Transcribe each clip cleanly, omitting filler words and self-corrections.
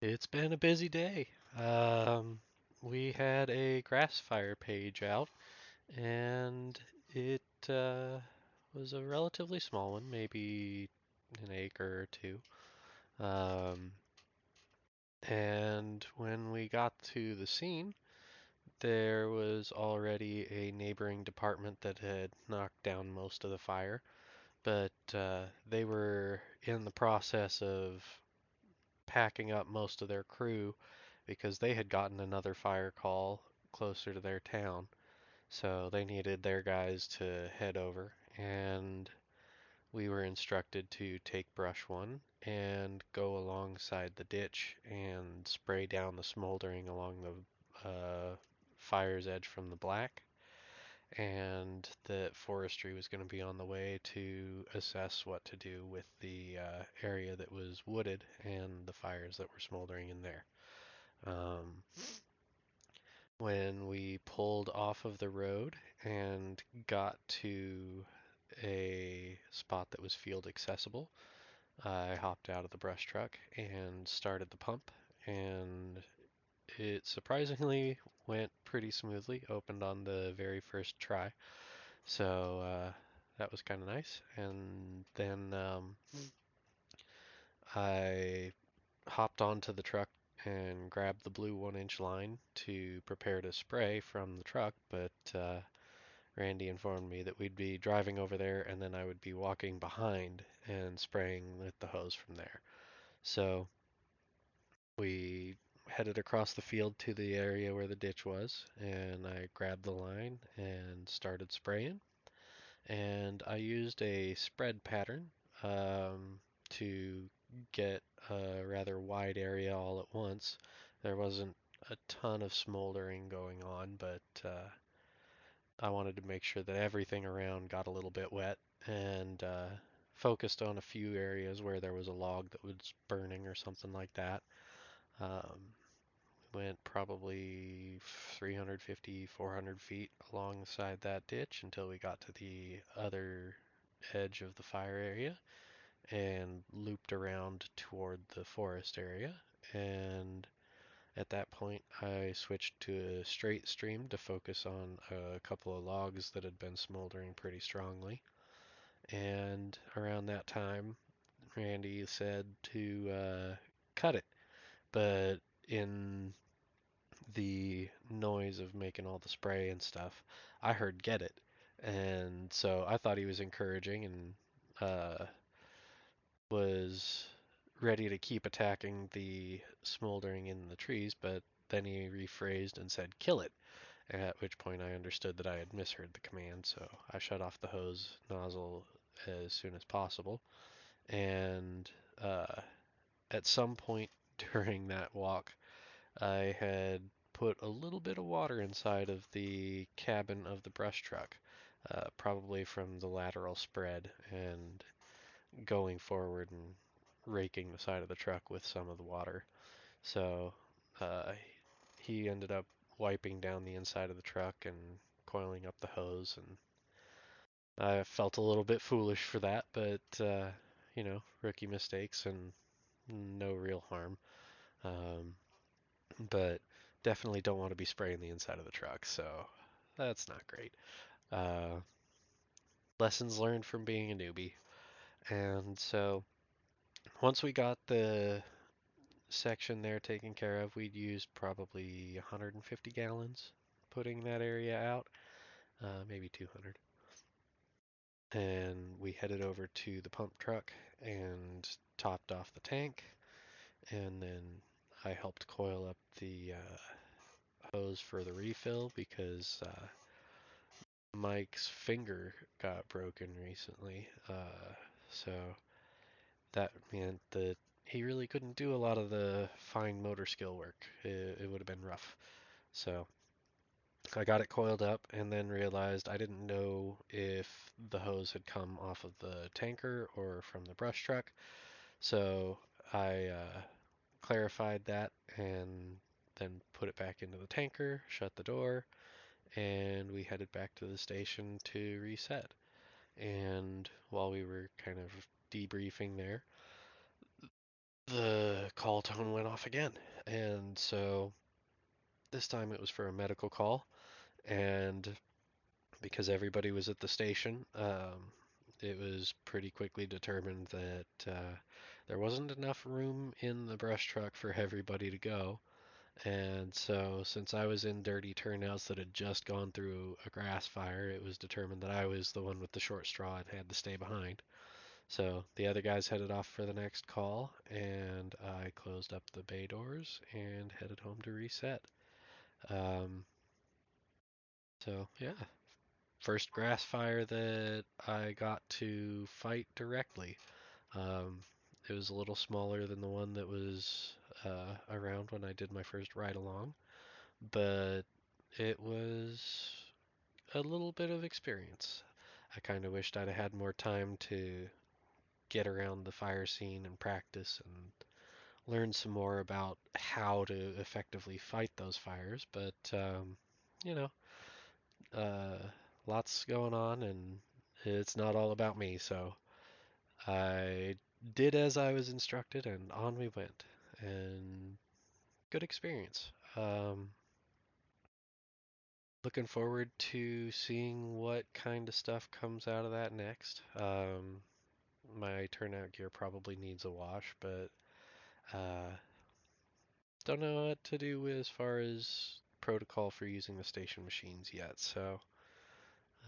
It's been a busy day. We had a grass fire page out, and it was a relatively small one, maybe an acre or two. Um, and when we got to the scene, there was already a neighboring department that had knocked down most of the fire, but they were in the process of packing up most of their crew because they had gotten another fire call closer to their town. So they needed their guys to head over, and we were instructed to take brush one and go alongside the ditch and spray down the smoldering along the fire's edge from the black. And that forestry was going to be on the way to assess what to do with the area that was wooded and the fires that were smoldering in there. Um, when we pulled off of the road and got to a spot that was field accessible, I hopped out of the brush truck and started the pump, and it surprisingly went pretty smoothly, opened on the very first try. So that was kind of nice. And then I hopped onto the truck and grabbed the blue 1 inch line to prepare to spray from the truck, but Randy informed me that we'd be driving over there and then I would be walking behind and spraying with the hose from there. So we headed across the field to the area where the ditch was, and I grabbed the line and started spraying. And I used a spread pattern to get a rather wide area all at once. There wasn't a ton of smoldering going on, but I wanted to make sure that everything around got a little bit wet and focused on a few areas where there was a log that was burning or something like that. Um, went probably 350, 400 feet alongside that ditch until we got to the other edge of the fire area and looped around toward the forest area. And at that point, I switched to a straight stream to focus on a couple of logs that had been smoldering pretty strongly. And around that time, Randy said to cut it. But in the noise of making all the spray and stuff, I heard get it. And so I thought he was encouraging and was ready to keep attacking the smoldering in the trees, but then he rephrased and said, kill it. At which point I understood that I had misheard the command, so I shut off the hose nozzle as soon as possible. And uh, at some point during that walk, I had put a little bit of water inside of the cabin of the brush truck, probably from the lateral spread, and going forward and raking the side of the truck with some of the water. So uh, he ended up wiping down the inside of the truck and coiling up the hose, and I felt a little bit foolish for that, but rookie mistakes and no real harm. Um, but definitely don't want to be spraying the inside of the truck, so that's not great. Uh, Lessons learned from being a newbie. And so once we got the section there taken care of, we'd used probably 150 gallons putting that area out, maybe 200. And we headed over to the pump truck and topped off the tank. And then I helped coil up the hose for the refill because Mike's finger got broken recently. So that meant that he really couldn't do a lot of the fine motor skill work. It would have been rough. So I got it coiled up and then realized I didn't know if the hose had come off of the tanker or from the brush truck. So I clarified that and then put it back into the tanker, shut the door, and we headed back to the station to reset. And while we were kind of debriefing there, the call tone went off again. And so this time it was for a medical call. And because everybody was at the station, it was pretty quickly determined that there wasn't enough room in the brush truck for everybody to go. And so, since I was in dirty turnouts that had just gone through a grass fire, it was determined that I was the one with the short straw and had to stay behind. So, the other guys headed off for the next call, and I closed up the bay doors and headed home to reset. Um, yeah, first grass fire that I got to fight directly. Um, it was a little smaller than the one that was around when I did my first ride along, but it was a little bit of experience. I kind of wished I'd have had more time to get around the fire scene and practice and learn some more about how to effectively fight those fires, but you know, uh, lots going on and it's not all about me, so I did as I was instructed and on we went. And good experience. Looking forward to seeing what kind of stuff comes out of that next. My turnout gear probably needs a wash, but uh, don't know what to do as far as protocol for using the station machines yet. So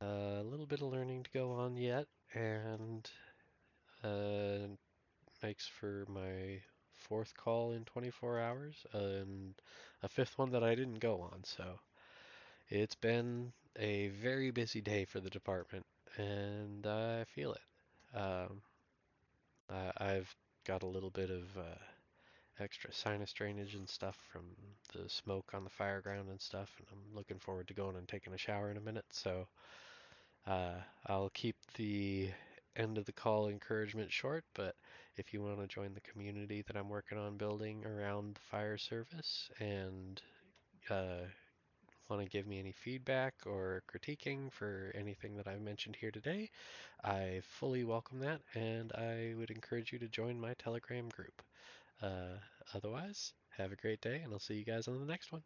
a little bit of learning to go on yet, and uh, makes for my fourth call in 24 hours and a fifth one that I didn't go on. So it's been a very busy day for the department, and I feel it. I've got a little bit of extra sinus drainage and stuff from the smoke on the fire ground and stuff, and I'm looking forward to going and taking a shower in a minute. So uh, I'll keep the end of the call encouragement short, but if you want to join the community that I'm working on building around the fire service and uh, want to give me any feedback or critiquing for anything that I've mentioned here today, I fully welcome that, and I would encourage you to join my Telegram group. Uh, Otherwise, have a great day, and I'll see you guys on the next one.